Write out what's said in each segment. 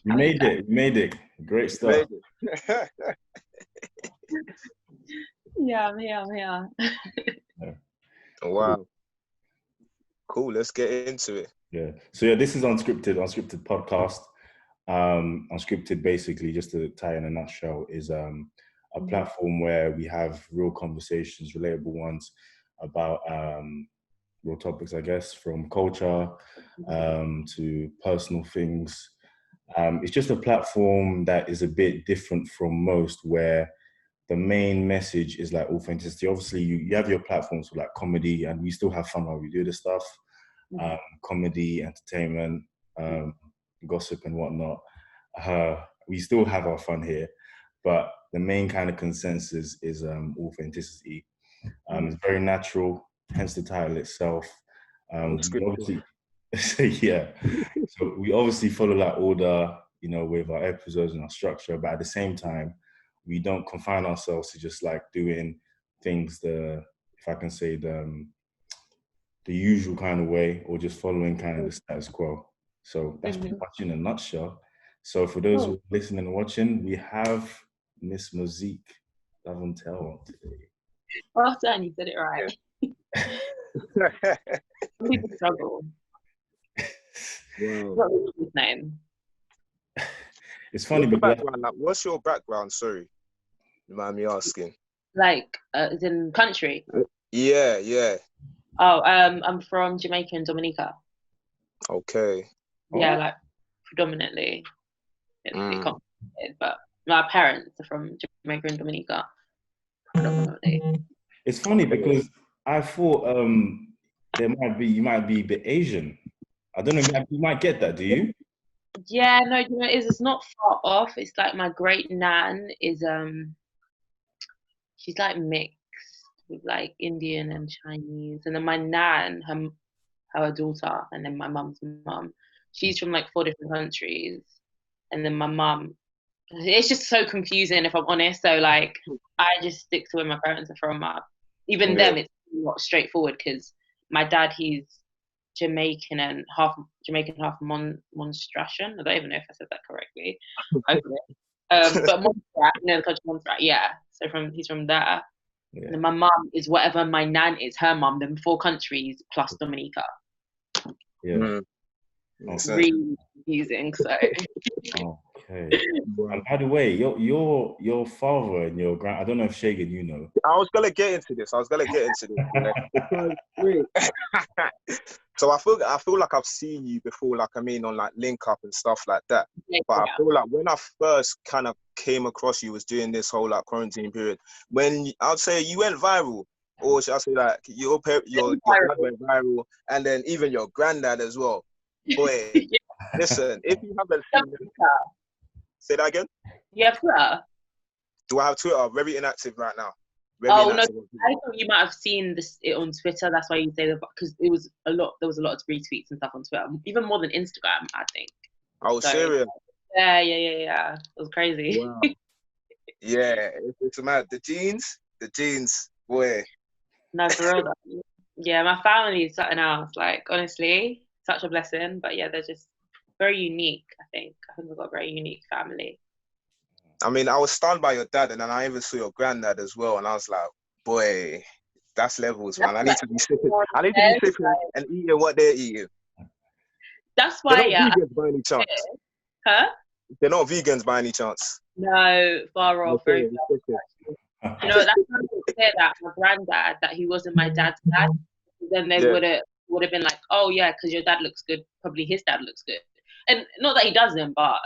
You made it. You made it. Great stuff. Yeah, I'm here. Yeah. Oh, wow. Cool. Let's get into it. Yeah. So yeah, this is Unscripted Podcast. Unscripted, basically, just to tie in a nutshell, is a platform where we have real conversations, relatable ones about real topics, I guess, from culture to personal things. It's just a platform that is a bit different from most, where the main message is like authenticity. Obviously, you have your platforms for like comedy, and we still have fun while we do this stuff. Comedy, entertainment, gossip and whatnot. We still have our fun here, but the main kind of consensus is authenticity. It's very natural, hence the title itself. We obviously, yeah. So we obviously follow that order, with our episodes and our structure, but at the same time, we don't confine ourselves to just like doing things if I can say the usual kind of way, or just following kind of the status quo. So that's pretty much in a nutshell. So for those who are listening and watching, we have Miss Mosique Lavontelle today. Well done, you said it right. People struggle. Wow. What was his name? It's funny because what's your background? Sorry, you mind me asking? Like, as in country? Yeah. Oh, I'm from Jamaica and Dominica. Okay. Yeah, like predominantly. It's pretty complicated, but my parents are from Jamaica and Dominica. Predominantly. It's funny because I thought you might be a bit Asian. I don't know, you might get that, do you? Yeah, no, it's not far off. It's like my great nan is she's like mixed with like Indian and Chinese, and then my nan, her daughter, and then my mum's mum, she's from like 4 different countries, and then my mum. It's just so confusing, if I'm honest. So like, I just stick to where my parents are from. Even them, it's not straightforward because my dad, he's Jamaican and half Monstrasian. I don't even know if I said that correctly. But Montserrat, the country Montserrat, yeah. So he's from there. Yeah. And my mum is whatever my nan is, her mum, then 4 countries plus Dominica. Yeah. It's really confusing. So. Okay. And by the way, your father and your grand, I don't know if Shagan, you know. I was gonna get into this. So I feel like I've seen you before, like on like Link Up and stuff like that. Yeah, but I feel like when I first kind of came across you was during this whole like quarantine period, when I'd say you went viral, or should I say like your dad went viral, and then even your granddad as well. Boy, listen, if you haven't seen it, say that again. You have Twitter? Do I have Twitter? Very inactive right now. No, I thought you might have seen it on Twitter. That's why you say that, because there was a lot of retweets and stuff on Twitter, even more than Instagram, I think. Oh, so, serious? Yeah. It was crazy. Wow. Yeah, it's mad. The jeans, boy. No, for real though. Yeah, my family is something else. Like, honestly, such a blessing. But yeah, they're just very unique, I think. We've got a very unique family. I was stunned by your dad, and then I even saw your granddad as well, and I was like, boy, that's levels, man. I need to be sipping and eating what they're eating. That's why, they're not vegans by any chance. Huh? They're not vegans by any chance. No, far off. That's why I say that my granddad, that he wasn't my dad's dad. Then they would have been like, oh yeah, because your dad looks good, probably his dad looks good. And not that he doesn't, but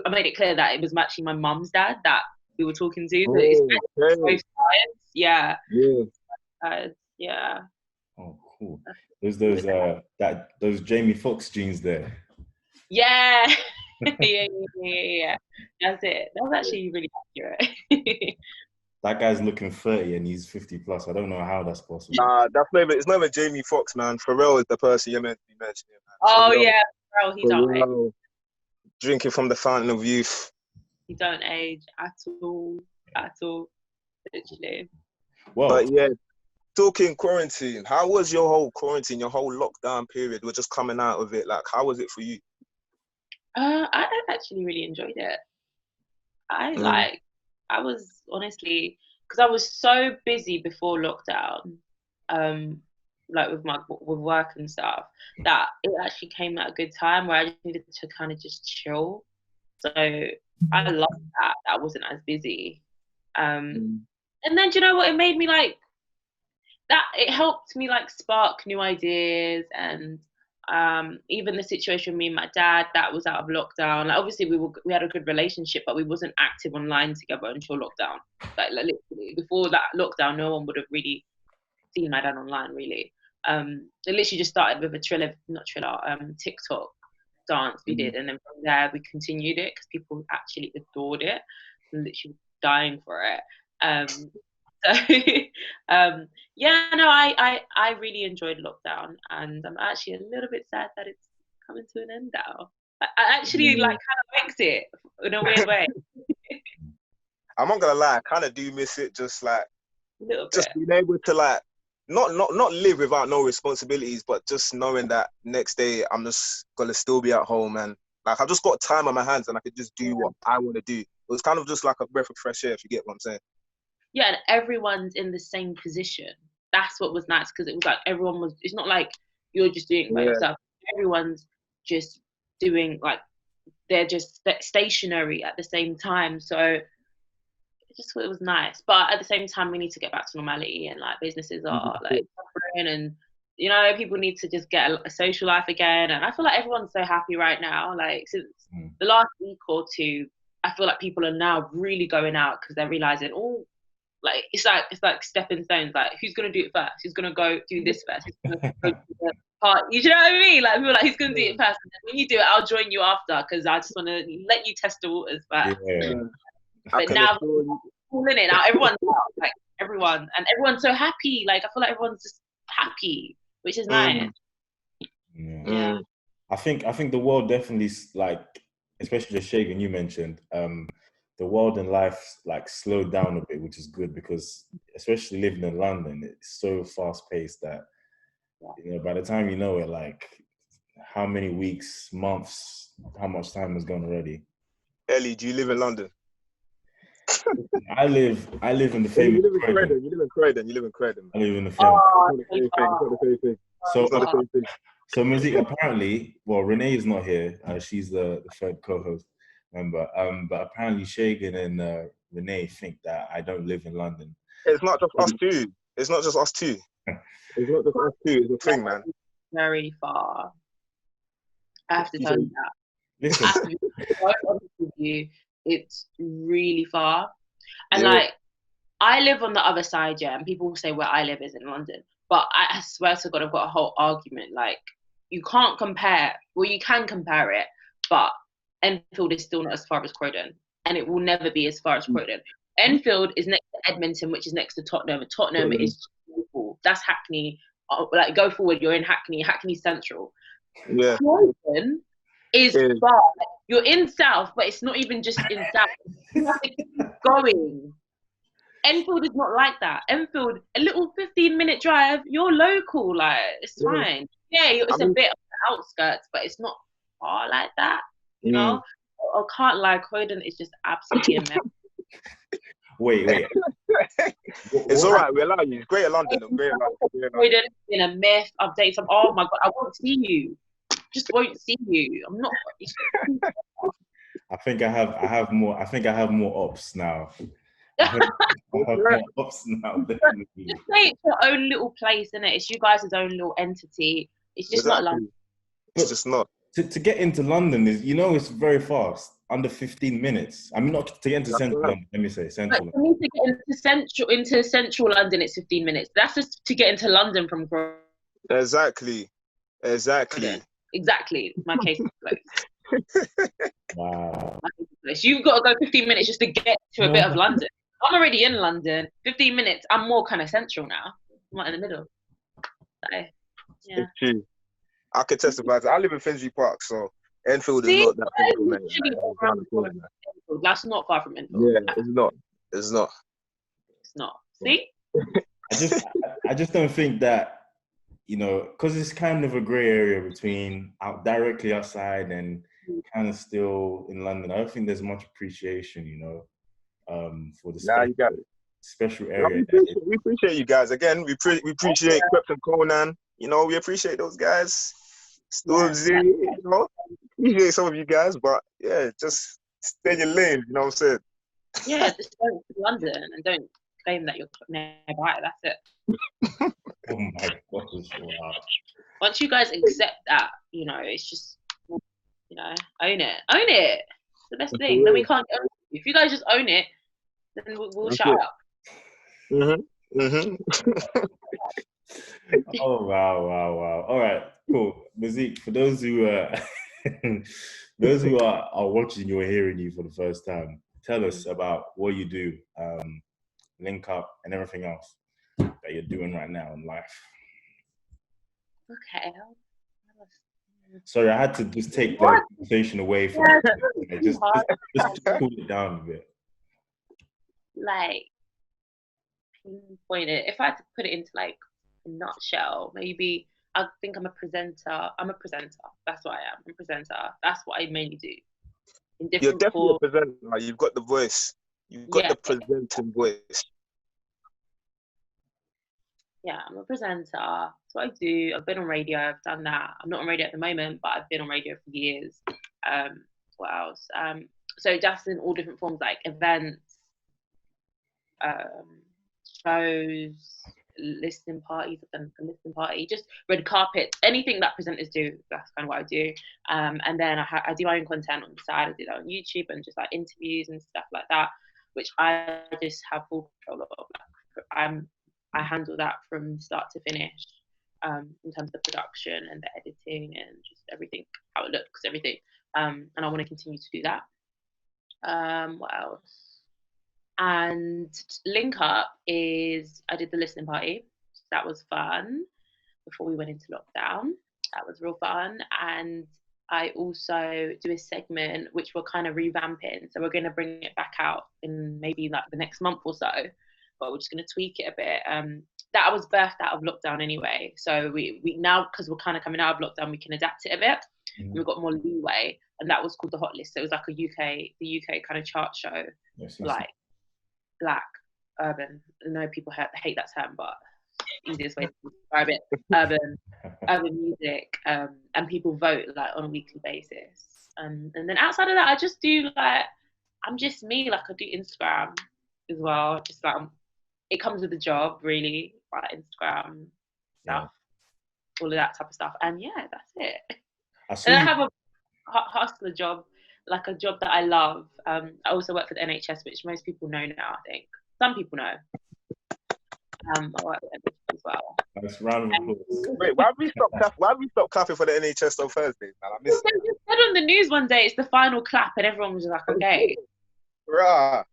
I made it clear that it was actually my mum's dad that we were talking to. So it's both sides. Yeah. Yeah. Oh, cool. Those Jamie Foxx jeans there. Yeah. Yeah. That's it. That was actually really accurate. That guy's looking 30 and he's 50 plus. I don't know how that's possible. It's not even Jamie Foxx, man. Pharrell is the person you're meant to be mentioning, man. Oh, yeah. Pharrell, he don't age. Drinking from the fountain of youth. He don't age at all. Literally. Well, but yeah, talking quarantine, how was your whole quarantine, your whole lockdown period? We're just coming out of it. Like, how was it for you? I actually really enjoyed it. I was honestly, because I was so busy before lockdown, like with work and stuff, that it actually came at a good time where I just needed to kind of just chill. So I loved that I wasn't as busy. And then do you know what? It made me like that. It helped me like spark new ideas, and even the situation with me and my dad that was out of lockdown. Like, obviously we had a good relationship, but we wasn't active online together until lockdown. Like literally before that lockdown, no one would have really seen my dad online really. It literally just started with a TikTok dance we did, and then from there we continued it because people actually adored it and literally dying for it. So yeah, no, I really enjoyed lockdown, and I'm actually a little bit sad that it's coming to an end now. I actually like kind of miss it in a weird way. I'm not gonna lie, I kind of do miss it, just like just being able to like not live without no responsibilities, but just knowing that next day I'm just gonna still be at home, and like I've just got time on my hands and I could just do what I want to do. It was kind of just like a breath of fresh air, if you get what I'm saying. Yeah, and everyone's in the same position. That's what was nice, because it was like it's not like you're just doing it by yourself. Everyone's just doing, like, they're just stationary at the same time. So it was nice. But at the same time, we need to get back to normality, and like businesses are like suffering, and you know, people need to just get a social life again. And I feel like everyone's so happy right now. Like since the last week or two, I feel like people are now really going out because they're realizing, like it's like stepping stones. Like, who's gonna do it first? Who's gonna go do this first? Who's gonna go to the part? You know what I mean? Like, people are like, who's gonna do it first? And then when you do it, I'll join you after, because I just want to let you test the waters first. Yeah. But now, all in it now. Everyone's out, like everyone's so happy. Like, I feel like everyone's just happy, which is nice. Yeah. I think the world definitely, like, especially the Shagan you mentioned, the world and life like slowed down a bit, which is good, because especially living in London, it's so fast paced that, you know, by the time you know it, like how many weeks, months, how much time has gone already. Ellie, do you live in London? I live in the famous Croydon. You live in Croydon. I live in the famous. So So Mosique, apparently, well, Renee is not here. She's the third co-host member. But apparently Shagan and Renee think that I don't live in London. It's not just us two. It's not just us two. It's a thing, man. Very far. I have to tell you that. Listen. To be quite honest with you, it's really far. And like, I live on the other side, and people say where I live is in London. But I swear to God, I've got a whole argument. Like, you can't compare. Well, you can compare it, but Enfield is still not as far as Croydon, and it will never be as far as Croydon. Enfield is next to Edmonton, which is next to Tottenham. And Tottenham is beautiful. That's Hackney. Like, go forward, you're in Hackney Central. Yeah. Croydon is far. You're in South, but it's not even just in South. You have to keep going. Enfield is not like that. Enfield, a little 15-minute drive, you're local, like, it's fine. Yeah, it's a bit of the outskirts, but it's not far like that, you know? I can't lie, Croydon is just absolutely amazing. Wait. It's all right, we allow you. Greater London. Croydon in a myth, update some. Oh my God, I won't see you. Just won't see you. I'm not. I think I have more ops now. I have more ops now. Definitely. Just say it's your own little place, innit? It's you guys' own little entity. It's just not London. It's just not. To get into London is, you know, it's very fast. Under 15 minutes. I mean, not to get into central London. Let me say central. But for me to get into central London, it's 15 minutes. That's just to get into London from Croydon. Exactly. My case is closed. Wow. You've got to go 15 minutes just to get to a bit of London. I'm already in London. 15 minutes. I'm more kind of central now. I'm right in the middle. So, yeah. It's true. I could testify. I live in Finsbury Park, so Enfield is not that. That's not far from Enfield. Yeah, it's not. See? I just don't think that, you know, because it's kind of a grey area between directly outside and kind of still in London. I don't think there's much appreciation, for the You got it. special No, area. we appreciate you guys. Again, we appreciate Captain Conan. We appreciate those guys. Stormzy, appreciate some of you guys, but yeah, just stay in your lane, you know what I'm saying? Yeah, just don't to London and don't claim that you're nearby. That's it. Oh my gosh, wow. Once you guys accept that, it's just, own it. Own it. It's the best thing. Then we can't own it. If you guys just own it, then we'll shut up. Oh wow. All right, cool. Mosique, for those who are watching you or hearing you for the first time, tell us about what you do, link up, and everything else that you're doing right now in life. Okay. Sorry, I had to just take the conversation away from just cool it down a bit. Like, pinpoint it. If I had to put it into like a nutshell, maybe I think I'm a presenter. That's what I am. I'm a presenter. That's what I mainly do. You're definitely a presenter. Like, you've got the voice. You've got the presenting voice. Yeah, I'm a presenter. That's what I do. I've been on radio. I've done that. I'm not on radio at the moment, but I've been on radio for years. What else? So just in all different forms, like events, shows, listening parties. I've done a listening party, just red carpet, anything that presenters do. That's kind of what I do. And then I do my own content on the side. I do that on YouTube and just like interviews and stuff like that, which I just have full control of. I handle that from start to finish, in terms of the production and the editing and just everything, how it looks, everything. And I want to continue to do that. What else? And link up is I did the listening party. That was fun before we went into lockdown. That was real fun. And I also do a segment which we're kind of revamping. So we're going to bring it back out in maybe like the next month or so. But we're just going to tweak it a bit. That was birthed out of lockdown anyway. So we now, because we're kind of coming out of lockdown, we can adapt it a bit. And we've got more leeway. And that was called the Hot List. So it was like the UK kind of chart show, like black, urban. I know people hate that term, but easiest way to describe it. Urban music. And people vote like on a weekly basis. And then outside of that, I just do like, I'm just me. Like I do Instagram as well. Just like it comes with the job, really, like Instagram stuff, all of that type of stuff. And yeah, that's it. And I have a hustler job, like a job that I love. I also work for the NHS, which most people know now, I think. Some people know. I work for the NHS as well. Nice round of applause. Wait, why have we stopped clapping for the NHS on Thursdays, man? I missed it. They just said on the news one day, it's the final clap, and everyone was like, okay. Rah.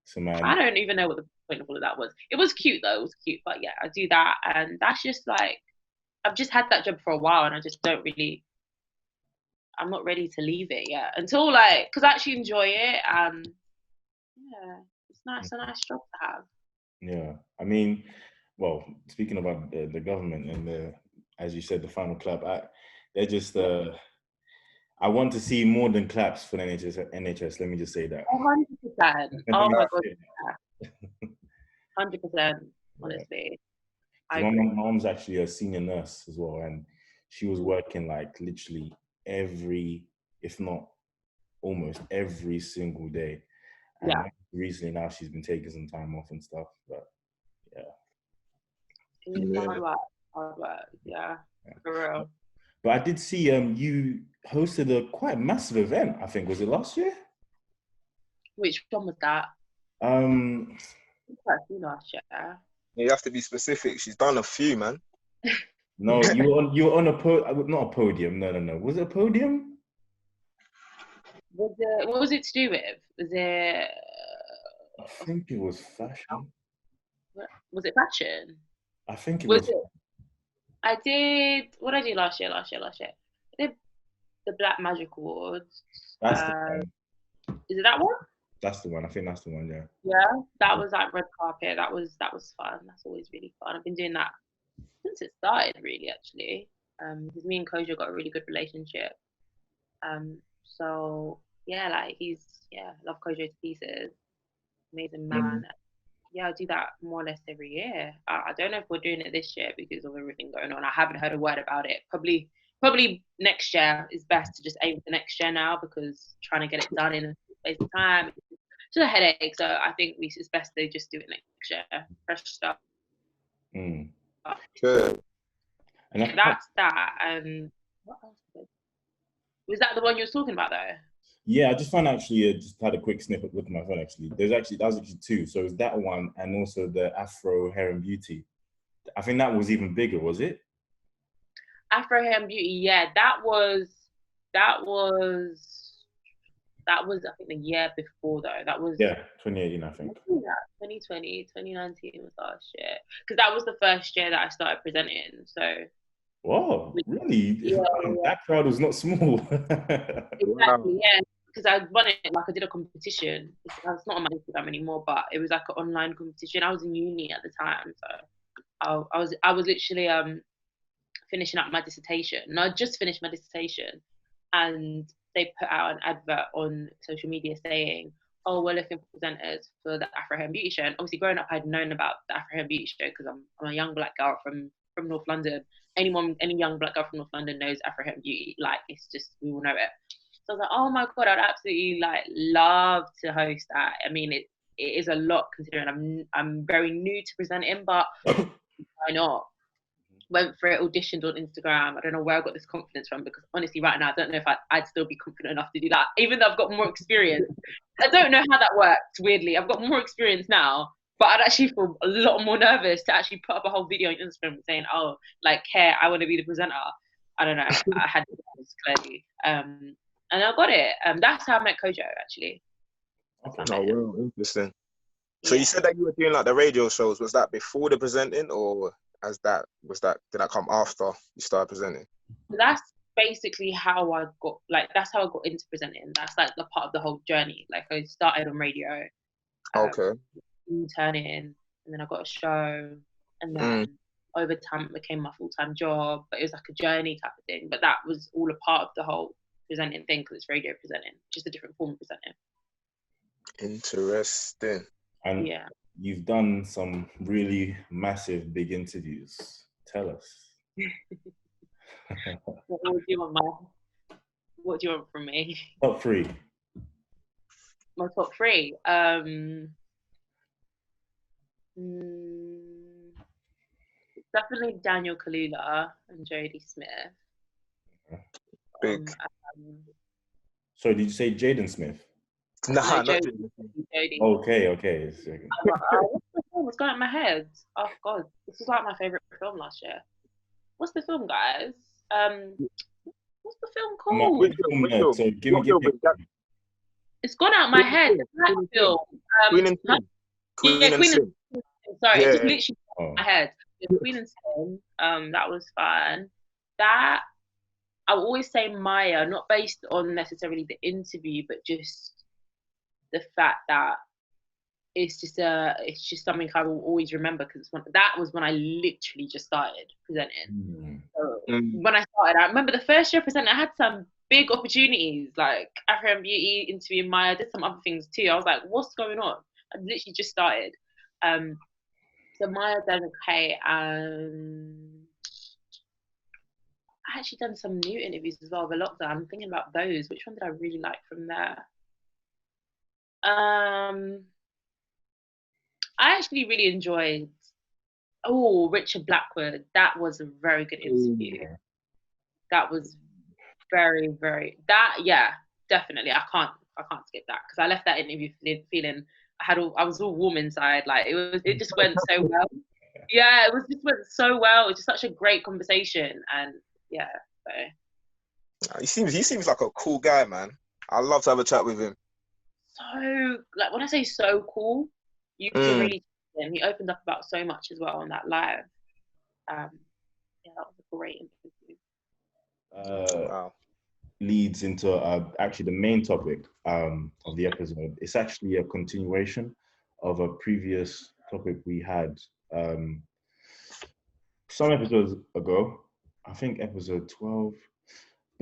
So, man, I don't even know what the point of all of that was. It was cute though. It was cute, but yeah, I do that, and that's just like I've just had that job for a while, and I just don't really. I'm not ready to leave it yet until like because I actually enjoy it, and yeah, it's nice, a nice job to have. Yeah, I mean, well, speaking about the government and as you said, the final clap, they're just. I want to see more than claps for the NHS. Let me just say that. 100%. Oh my god. 100%. Honestly. My mom's actually a senior nurse as well, and she was working like literally if not almost every single day. And recently now she's been taking some time off and stuff, but Hard work. Yeah. For real. But I did see you hosted a quite massive event, I think. Was it last year? Which one was that? Quite a few last year. You have to be specific. She's done a few, man. No, you were on not a podium. No. Was it a podium? What was it to do with? Was it? I think it was fashion. Was it fashion? I think it was. I did. What did I do last year? I did the Black Magic Awards. That's the one. Is it that one? That's the one. I think that's the one. Yeah. Yeah, that was like red carpet. That was fun. That's always really fun. I've been doing that since it started, really, actually. Because me and Koja got a really good relationship. So yeah, like love Kojo to pieces, amazing man. Yeah, I do that more or less every year. I don't know if we're doing it this year because of everything going on. I haven't heard a word about it. Probably next year is best to just aim for next year now, because trying to get it done in a space of time is just a headache. So I think it's best to just do it next year. Fresh stuff. Sure. And that's that. What else? Was that the one you were talking about though? Yeah, I just found actually, just had a quick snippet look at my phone actually. That was actually two. So it's that one and also the Afro Hair and Beauty. I think that was even bigger, was it? Afro Hair and Beauty, yeah, that was I think the year before though. That was 2018, I think. Yeah, 2020, 2019 was last year. Because that was the first year that I started presenting. So whoa, really? Yeah. That crowd was not small. Exactly, yeah. Because I won it, like I did a competition. It's not on my Instagram anymore, but it was like an online competition. I was in uni at the time, so I was literally finishing up my dissertation. And I just finished my dissertation, and they put out an advert on social media saying, "Oh, we're looking for presenters for the Afro Hair and Beauty show." And obviously, growing up, I'd known about the Afro Hair and Beauty show because I'm a young black girl from North London. Any young black girl from North London knows Afro Hair and Beauty. Like, it's just, we all know it. So I was like, oh my God, I'd absolutely love to host that. I mean, it is a lot considering I'm very new to presenting, but why not? Went for it, auditioned on Instagram. I don't know where I got this confidence from, because honestly, right now, I don't know if I'd still be confident enough to do that, even though I've got more experience. I don't know how that works, weirdly. I've got more experience now, but I'd actually feel a lot more nervous to actually put up a whole video on Instagram saying, oh, hair, I want to be the presenter. I don't know. I had this clearly. And I got it. That's how I met Kojo, actually. Okay. Oh, well, interesting. So you said that you were doing the radio shows. Was that before the presenting, or did that come after you started presenting? That's basically how I got that's how I got into presenting. That's the part of the whole journey. I started on radio. Okay. Interning, and then I got a show, and then over time it became my full-time job. But it was a journey type of thing. But that was all a part of the whole presenting thing, because it's radio presenting, just a different form of presenting. Interesting. And you've done some really massive, big interviews. Tell us. What do you want from me? Top 3. My top 3. Definitely Daniel Kaluuya and Jodie Smith. Big. Sorry, did you say Jaden Smith? Nah, not Jodie. Okay. What's going on in my head? Oh God, this was my favorite film last year. What's the film, guys? What's the film called? Which film? So give me. It's gone out my head. That film. Queen and Sin. Queen and Sin. Sorry, it just literally got out my head. Queen and Sin. That was fun. That I will always say Maya, not based on necessarily the interview, but just the fact that it's just something I will always remember, because that was when I literally just started presenting. So when I started, I remember the first year presenting, I had some big opportunities, like Afro and Beauty, interviewing Maya, did some other things too. I was like, what's going on? I literally just started. So Maya done okay, and I actually done some new interviews as well over lockdown. I'm thinking about those. Which one did I really like from there? I actually really enjoyed Richard Blackwood. That was a very good interview. That was very, very definitely. I can't skip that, because I left that interview feeling I was all warm inside. It just went so well. Yeah, it just went so well. It's just such a great conversation, and so. He seems like a cool guy, man. I'd love to have a chat with him. So, when I say so cool, you can really see him. He opened up about so much as well on that live. That was a great interview. Wow. Leads into actually the main topic of the episode. It's actually a continuation of a previous topic we had some episodes ago. I think episode 12.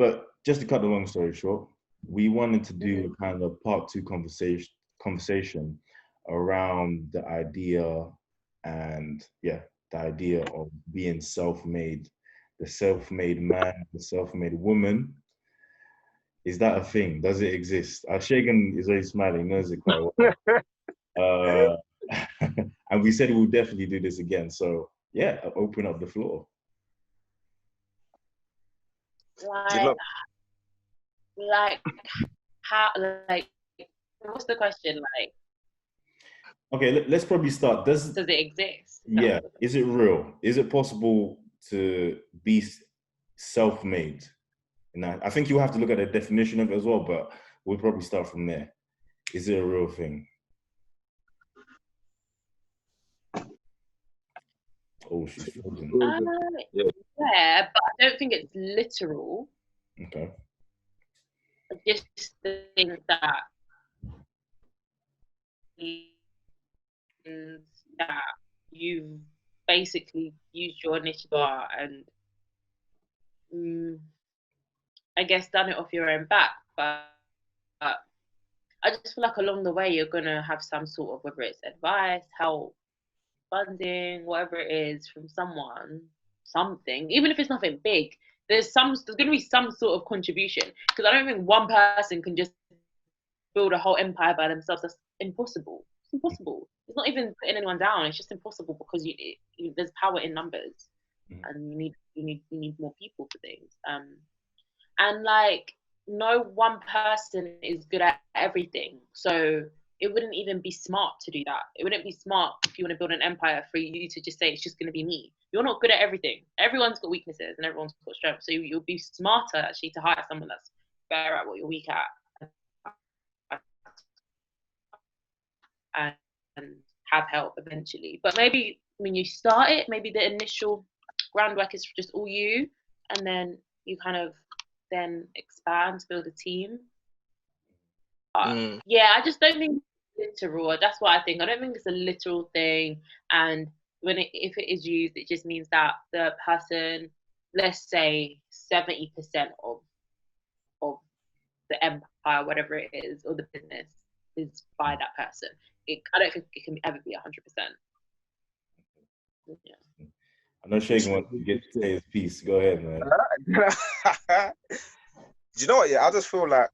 But just to cut the long story short, we wanted to do a kind of part 2 conversation around the idea of being self-made, the self-made man, the self-made woman. Is that a thing? Does it exist? Shagan is already smiling, knows it quite well. And we said we'll definitely do this again. So yeah, I'll open up the floor. Like how, like, what's the question? Like, okay, let's probably start. Does it exist? Yeah. Is it real? Is it possible to be self-made? And I think you have to look at the definition of it as well, but we'll probably start from there. Is it a real thing? Oh, she's frozen. Yeah, but I don't think it's literal. Okay. I just think that you've basically used your initiative and I guess done it off your own back, but I just feel like along the way you're gonna have some sort of, whether it's advice, help, funding, whatever it is, from someone, something, even if it's nothing big, there's gonna be some sort of contribution, because I don't think one person can just build a whole empire by themselves. That's impossible. It's impossible. It's not even putting anyone down. It's just impossible because there's power in numbers, and you need more people for things. And like, no one person is good at everything, so it wouldn't even be smart to do that. It wouldn't be smart if you want to build an empire for you to just say it's just going to be me. You're not good at everything. Everyone's got weaknesses and everyone's got strengths. So you'll be smarter actually to hire someone that's better at what you're weak at, and have help eventually. But maybe when you start it, maybe the initial groundwork is just all you, and then you kind of then expand, build a team. Yeah, I just don't think it's literal. That's what I think. I don't think it's a literal thing. And if it is used, it just means that the person, let's say 70% of the empire, whatever it is, or the business is by that person. I don't think it can ever be 100%. Yeah. I know Shagan wants to get to say his piece. Go ahead, man. Do you know what? Yeah, I just feel like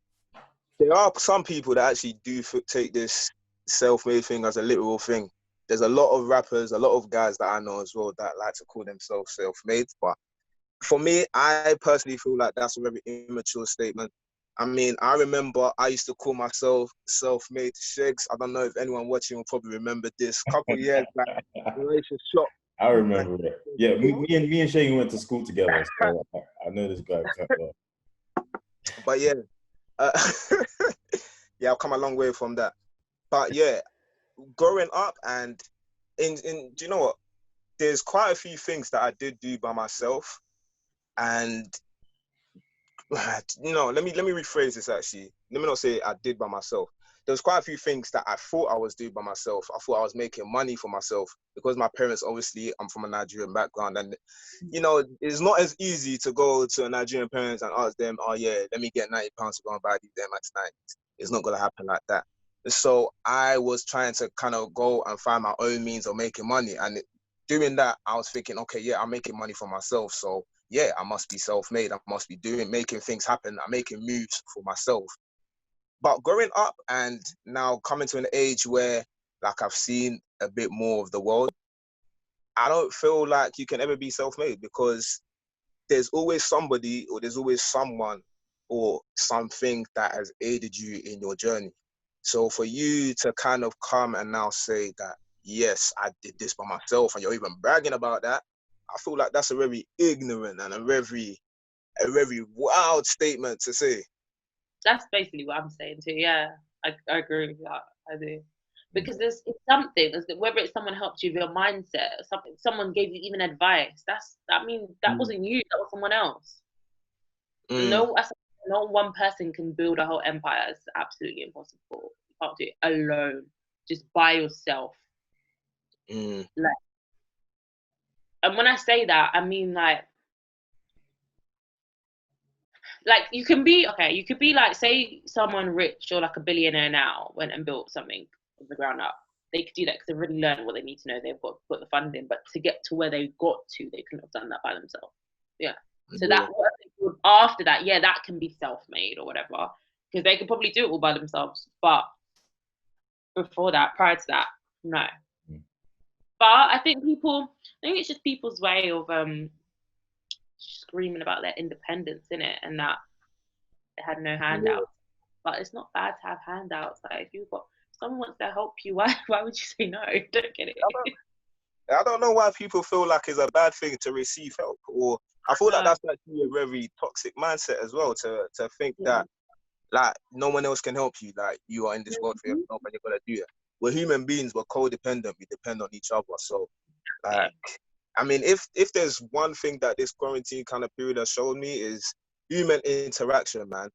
there are some people that actually do take this self-made thing as a literal thing. There's a lot of rappers, a lot of guys that I know as well that like to call themselves self-made. But for me, I personally feel like that's a very immature statement. I mean, I remember I used to call myself self-made Shegs. I don't know if anyone watching will probably remember this. A couple of years back, shop. I remember it. Yeah, me and Shagan went to school together, so I know this guy quite well. But yeah, yeah, I've come a long way from that. But yeah, growing up and do you know what? There's quite a few things that I did do by myself, and let me rephrase this actually. Let me not say I did by myself. There's quite a few things that I thought I was doing by myself. I thought I was making money for myself because my parents, obviously, I'm from a Nigerian background, and it's not as easy to go to a Nigerian parents and ask them, oh yeah, let me get £90 to go and buy these Air Max 90s. It's not gonna happen like that. So I was trying to kind of go and find my own means of making money, and doing that, I was thinking, okay, yeah, I'm making money for myself, so yeah, I must be self-made. I must be making things happen. I'm making moves for myself. But growing up and now coming to an age where, like, I've seen a bit more of the world, I don't feel like you can ever be self-made, because there's always somebody or there's always someone or something that has aided you in your journey. So for you to kind of come and now say that, yes, I did this by myself, and you're even bragging about that, I feel like that's a very ignorant and a very wild statement to say. That's basically what I'm saying too. Yeah, I agree with that. I do. Because it's something, whether it's someone helped you with your mindset, or something, someone gave you even advice. That means that wasn't you, that was someone else. No one person can build a whole empire. It's absolutely impossible. You can't do it alone, just by yourself. Like, and when I say that, I mean like like you can be like, say someone rich or like a billionaire now went and built something from the ground up. They could do that because they've already learned what they need to know. They've got the funding, but to get to where they got to, they couldn't have done that by themselves. Yeah. So that after that, that can be self-made or whatever, because they could probably do it all by themselves. But before that, prior to that, no. But I think it's just people's way of screaming about their independence, innit, and that they had no handouts. But it's not bad to have handouts. Like if someone wants to help you, why would you say no? Don't get it. I don't know why people feel like it's a bad thing to receive help, or I feel like that's actually a very toxic mindset as well, to think that like no one else can help you, like you are in this world for yourself and you're gonna do it. We're human beings, we're codependent, we depend on each other. So like I mean, if there's one thing that this quarantine kind of period has shown me is human interaction, man.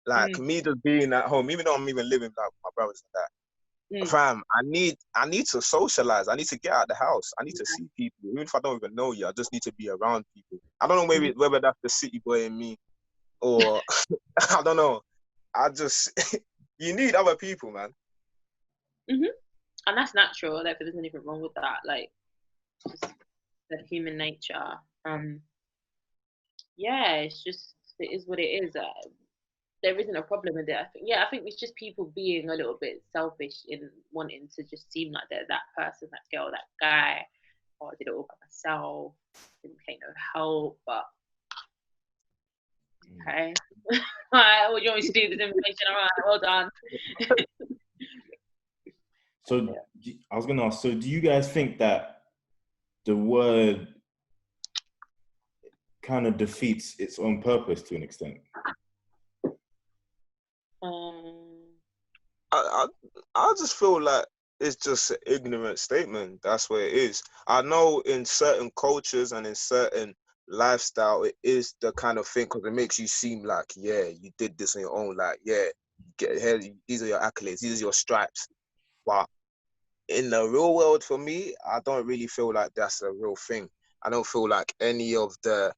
Like me just being at home, even though I'm even living with like my brothers and that. Fam, I need to socialize. I need to get out of the house. I need to see people. Even if I don't even know you, I just need to be around people. I don't know maybe whether that's the city boy in me or I don't know. I just you need other people, man. And that's natural. Like there's anything wrong with that. Like just the human nature. It's just it is what it is. There isn't a problem with it. I think it's just people being a little bit selfish in wanting to just seem like they're that person, that girl, that guy. Oh, I did it all by myself. Didn't take no help, but okay. Alright, what do you want me to do with this information? Alright, well done. So I was gonna ask, so do you guys think that the word kind of defeats its own purpose to an extent? I just feel like it's just an ignorant statement. That's what it is. I know in certain cultures and in certain lifestyle, it is the kind of thing because it makes you seem like, you did this on your own. Like, get ahead. These are your accolades. These are your stripes. But in the real world, for me, I don't really feel like that's a real thing. I don't feel like any of the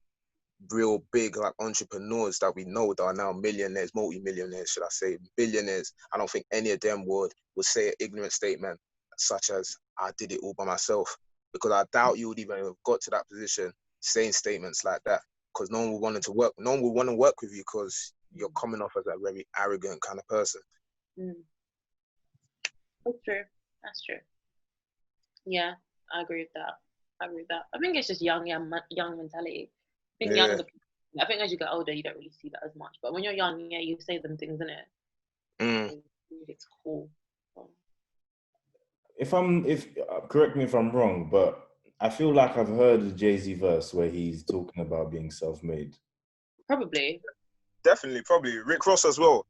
real big like entrepreneurs that we know that are now millionaires, multi-millionaires, should I say, billionaires, I don't think any of them would say an ignorant statement such as I did it all by myself, because I doubt you would even have got to that position saying statements like that, because no one would want to work with you because you're coming off as a very arrogant kind of person. That's true. Yeah, I agree with that. I think it's just young mentality. I think younger people, I think as you get older, you don't really see that as much. But when you're young, you say them things, innit? It's cool. Correct me if I'm wrong, but I feel like I've heard the Jay-Z verse where he's talking about being self-made. Probably. Definitely, probably. Rick Ross as well.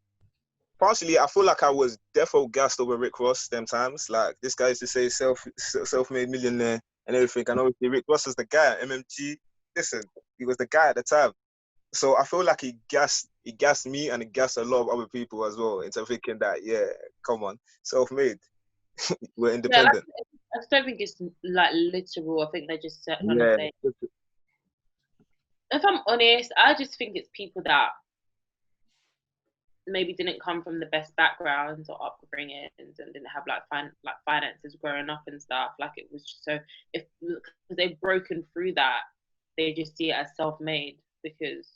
Partially, I feel like I was defo gassed over Rick Ross them times. Like, this guy used to say self-made millionaire and everything. And obviously, Rick Ross was the guy at MMG. Listen, he was the guy at the time. So I feel like he gassed me and he gassed a lot of other people as well into thinking that, come on, self-made. We're independent. I just don't think it's like literal. I think they're just trying to say. If I'm honest, I just think it's people that maybe didn't come from the best backgrounds or upbringings and didn't have like finances growing up and stuff. Like it was just so because they've broken through that, they just see it as self-made because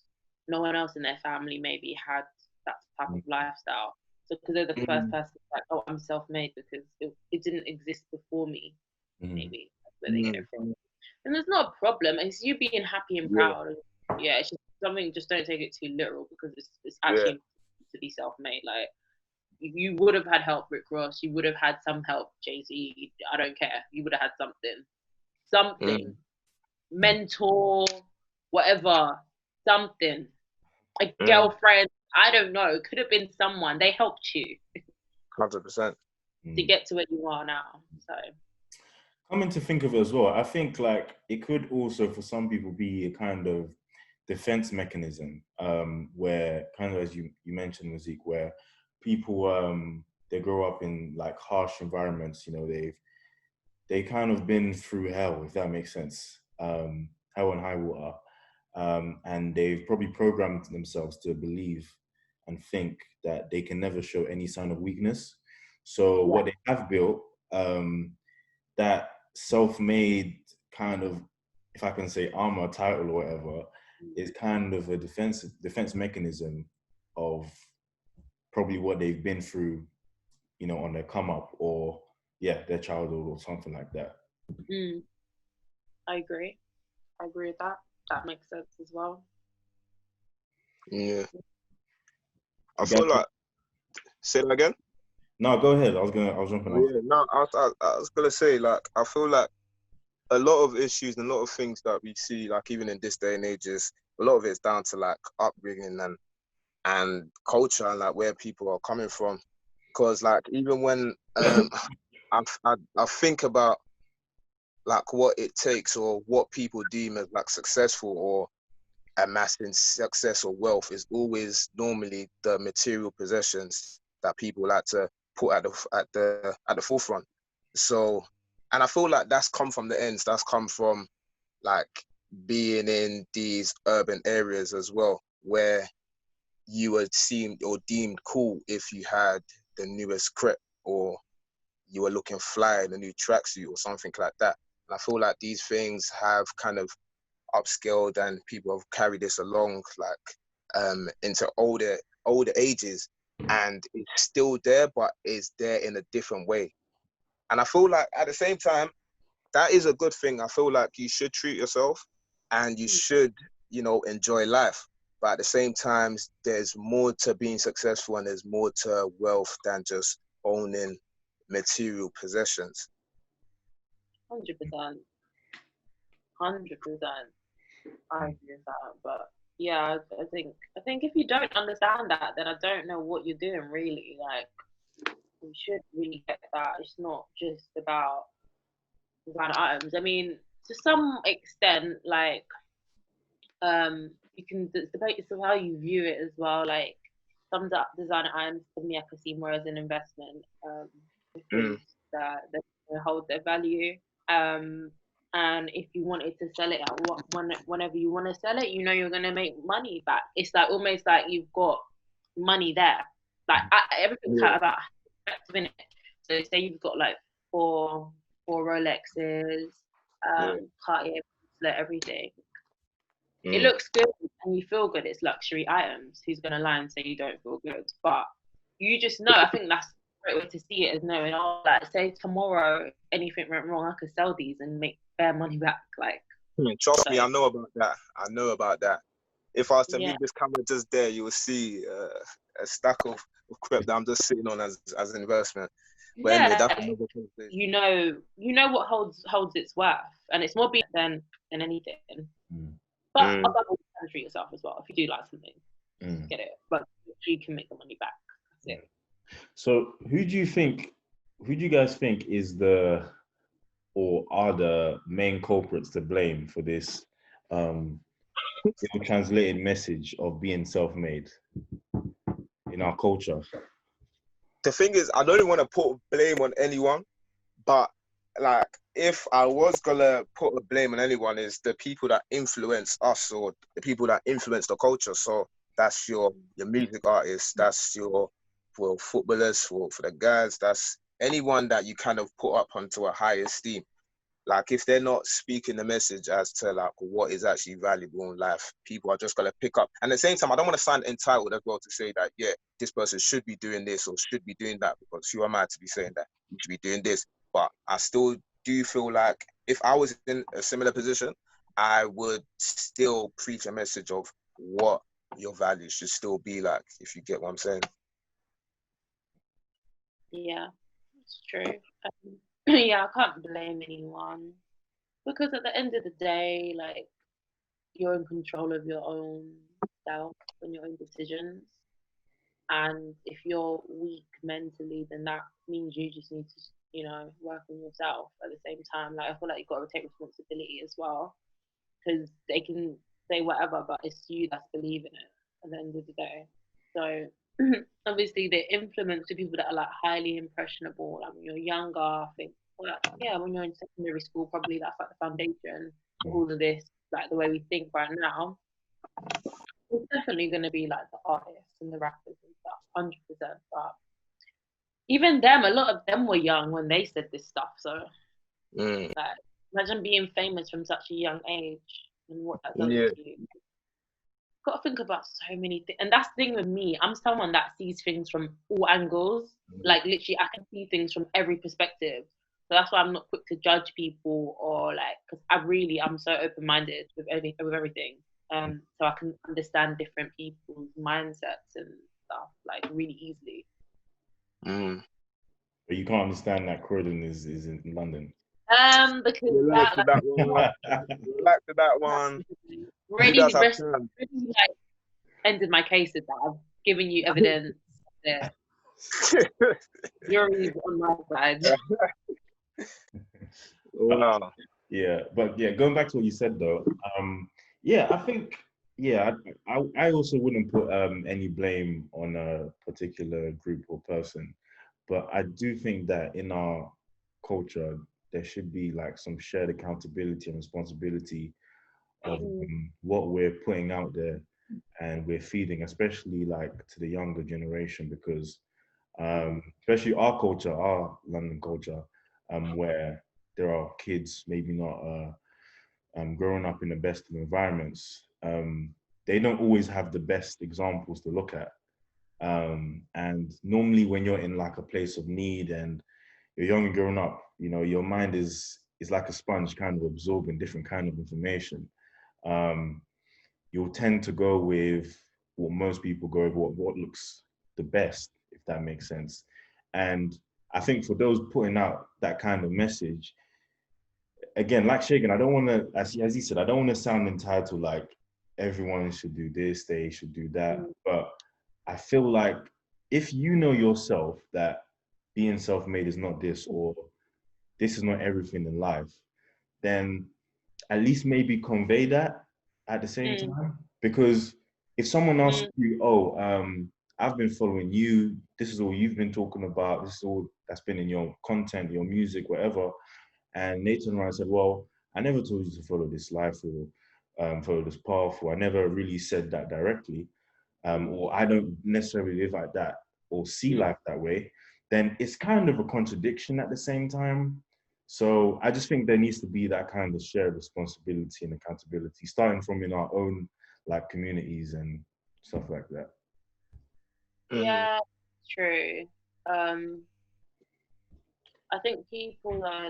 no one else in their family maybe had that type of lifestyle. So because they're the first person like, oh, I'm self-made because it didn't exist before me. Maybe that's where they get it from. And there's not a problem. It's you being happy and proud. It's just something. Just don't take it too literal because it's actually to be self-made. Like you would have had help, Rick Ross. You would have had some help, Jay-Z. I don't care. You would have had something, mentor, whatever, something, a girlfriend. I don't know. It could have been someone. They helped you 100% to get to where you are now. So. Coming to think of it as well, I think like it could also for some people be a kind of defense mechanism where kind of as you mentioned, Mosique, where people they grow up in like harsh environments, they kind of been through hell, if that makes sense, hell and high water, and they've probably programmed themselves to believe and think that they can never show any sign of weakness. So what they have built, that self-made kind of, if I can say, armor title or whatever, is kind of a defense mechanism of probably what they've been through, you know, on their come up, or their childhood or something like that. I agree with that. That makes sense as well. Yeah. I feel like, say that again? No, go ahead. I was jumping off. Yeah, no, I was gonna say, like, I feel like a lot of issues and a lot of things that we see, like even in this day and age, is a lot of it's down to like upbringing and culture and like where people are coming from. Because like even when I think about like what it takes or what people deem as like successful or amassing success or wealth, is always normally the material possessions that people like to put at the forefront. So, and I feel like that's come from the ends. That's come from like being in these urban areas as well, where you were seen or deemed cool if you had the newest crep, or you were looking fly in a new tracksuit or something like that. And I feel like these things have kind of upscaled and people have carried this along like into older ages, and it's still there, but it's there in a different way. And I feel like at the same time, that is a good thing. I feel like you should treat yourself and you should, you know, enjoy life. But at the same time, there's more to being successful and there's more to wealth than just owning material possessions. 100%. 100%. I agree with that. But yeah, I think if you don't understand that, then I don't know what you're doing really. Like, you should really get that. It's not just about designer items. I mean, to some extent, like, you can debate it's how you view it as well. Like, some designer items for me, I could see more as an investment, because that they hold their value. And if you wanted to sell it at whenever you want to sell it, you know you're gonna make money back. It's like almost like you've got money there. Like everything's kind of about perspective in it. So say you've got like four Rolexes, Cartier, everything. It looks good and you feel good. It's luxury items. Who's gonna lie and say you don't feel good? But you just know. I think that's a great way to see it, is knowing, oh, like, say tomorrow anything went wrong, I could sell these and make bare money back. Like, trust me, I know about that. If I was to leave this camera just there, you will see a stack of crap that I'm just sitting on as an investment. But anyway, that's another conversation. You know what holds its worth, and it's more than anything. But above all, you can treat yourself as well. If you do like something, get it. But you can make the money back. That's it. So who do you guys think is are the main culprits to blame for this translated message of being self-made in our culture? The thing is, I don't want to put blame on anyone, but like, if I was gonna put a blame on anyone, is the people that influence us or the people that influence the culture. So that's your music artists, that's your footballers, for the guys, that's anyone that you kind of put up onto a higher esteem. Like, if they're not speaking the message as to like what is actually valuable in life, people are just gonna pick up. And at the same time, I don't want to sound entitled as well to say that, yeah, this person should be doing this or should be doing that, because who am I to be saying that you should be doing this? But I still do feel like if I was in a similar position, I would still preach a message of what your values should still be like, if you get what I'm saying. Yeah, it's true. Yeah, I can't blame anyone, because at the end of the day, like, you're in control of your own self and your own decisions. And if you're weak mentally, then that means you just need to, you know, work on yourself at the same time. Like, I feel like you've got to take responsibility as well, because they can say whatever, but it's you that's believing it at the end of the day. So obviously the influence to people that are like highly impressionable, like when you're younger, I think, well, yeah, when you're in secondary school, probably that's like the foundation for all of this, like the way we think right now. It's definitely going to be like the artists and the rappers and stuff, 100%. But even them, a lot of them were young when they said this stuff. So, like, imagine being famous from such a young age and what that does to you. Got to think about so many things, and that's the thing with me. I'm someone that sees things from all angles. Like literally, I can see things from every perspective. So that's why I'm not quick to judge people or like, because I'm so open-minded with everything. So I can understand different people's mindsets and stuff like really easily. But you can't understand that Croydon is in London. Because relax to that one. Really, like ended my case with that. I've given you evidence that jury's on my side. Wow. Yeah, but yeah, going back to what you said though, I think I also wouldn't put any blame on a particular group or person, but I do think that in our culture there should be like some shared accountability and responsibility of what we're putting out there and we're feeding, especially like to the younger generation, because especially our culture, our London culture, where there are kids maybe not growing up in the best of environments, they don't always have the best examples to look at. And normally when you're in like a place of need and you're young and growing up, you know, your mind is like a sponge kind of absorbing different kind of information. You'll tend to go with what most people go with, what looks the best, if that makes sense. And I think for those putting out that kind of message, again, like Shagan, I don't want to, as he said, I don't want to sound entitled like everyone should do this, they should do that. But I feel like if you know yourself that being self-made is not this, or this is not everything in life, then at least maybe convey that at the same time. Because if someone asks you, I've been following you, this is all you've been talking about, this is all that's been in your content, your music, whatever, and Nathan Ryan said, well, I never told you to follow this life or follow this path, or I never really said that directly, or I don't necessarily live like that or see life that way, then it's kind of a contradiction at the same time. So I just think there needs to be that kind of shared responsibility and accountability, starting from in our own like communities and stuff like that. Yeah, true. I think people are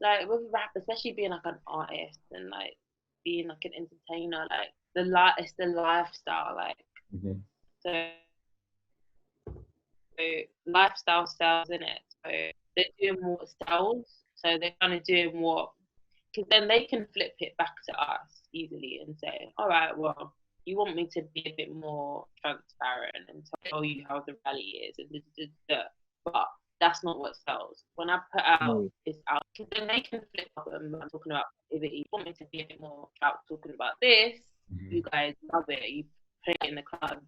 like with rap, especially being like an artist and like being like an entertainer, like it's the lifestyle, like so lifestyle sells, in it. So they're doing what sells. So they're kind of doing what, because then they can flip it back to us easily and say, all right, well, you want me to be a bit more transparent and tell you how the rally is, but that's not what sells. When I put out this out, because then they can flip up and I'm talking about if you want me to be a bit more about talking about this, you guys love it. You play it in the clubs,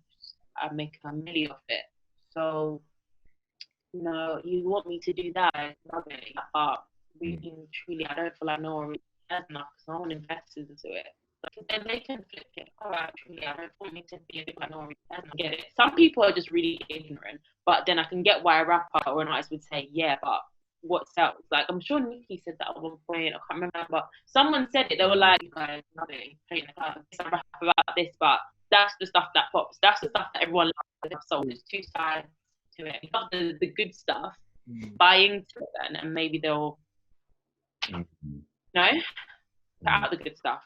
I make a million of it. So, you know, you want me to do that, I love it. But really and truly, I don't feel like no one really cares enough because no one invests into it. Because then they can flip it. All right, truly, I don't want me to be a bit like no one really cares enough. Get it. Some people are just really ignorant, but then I can get why a rapper or an artist would say, yeah, but what sells? Like, I'm sure Nicki said that at one point. I can't remember, but someone said it. They were like, you guys love it. Playing the club. I rap about this, but that's the stuff that pops. That's the stuff that everyone loves. So there's two sides to it. You love the good stuff, buying to it, and maybe they'll put out the good stuff.